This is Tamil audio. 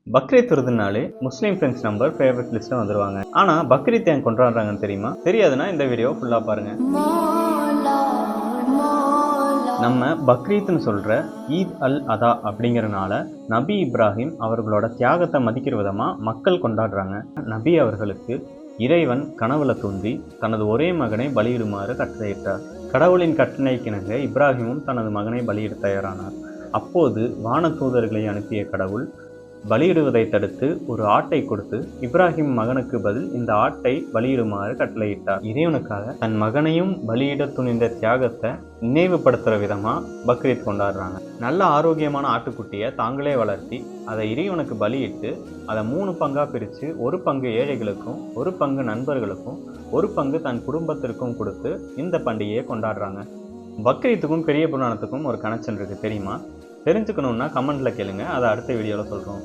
பக்ரீத் விருதுனாலே முஸ்லீம் ஃப்ரெண்ட்ஸ் நம்பர் ஃபேவரட் லிஸ்ட்டில் வந்துடுவாங்க. ஆனால் பக்ரீத் ஏன் கொண்டாடுறாங்கன்னு தெரியுமா? தெரியாதுன்னா இந்த வீடியோ ஃபுல்லாக பாருங்கள். நம்ம பக்ரீத்னு சொல்கிற ஈத் அல் அதா அப்படிங்கிறனால நபி இப்ராஹிம் அவர்களோட தியாகத்தை மதிக்கிற விதமாக மக்கள் கொண்டாடுறாங்க. நபி அவர்களுக்கு இறைவன் கனவுல தோன்றி தனது ஒரே மகனை பலியிடுமாறு கட்டளையிட்டார். கடவுளின் கட்டளைக்கிணங்க இப்ராஹிமும் தனது மகனை பலியிட தயாரானார். அப்போது வான தூதர்களை அனுப்பிய கடவுள் பலியிடுவதை தடுத்து ஒரு ஆட்டை கொடுத்து இப்ராஹிம் மகனுக்கு பதில் இந்த ஆட்டை பலியிடுமாறு கட்டளையிட்டார். இறைவனுக்காக தன் மகனையும் பலியிட துணிந்த தியாகத்தை நினைவுபடுத்துகிற விதமாக பக்ரீத் கொண்டாடுறாங்க. நல்ல ஆரோக்கியமான ஆட்டுக்குட்டியை தாங்களே வளர்த்தி அதை இறைவனுக்கு பலியிட்டு அதை 3 பங்காக பிரித்து ஒரு பங்கு ஏழைகளுக்கும் ஒரு பங்கு நண்பர்களுக்கும் ஒரு பங்கு தன் குடும்பத்திற்கும் கொடுத்து இந்த பண்டிகையை கொண்டாடுறாங்க. பக்ரீத்துக்கும் பெரிய புராணத்துக்கும் ஒரு கனெக்ஷன் இருக்குது தெரியுமா? தெரிஞ்சுக்கணுன்னா கமெண்ட்டில் கேளுங்க, அதை அடுத்த வீடியோவில் சொல்கிறோம்.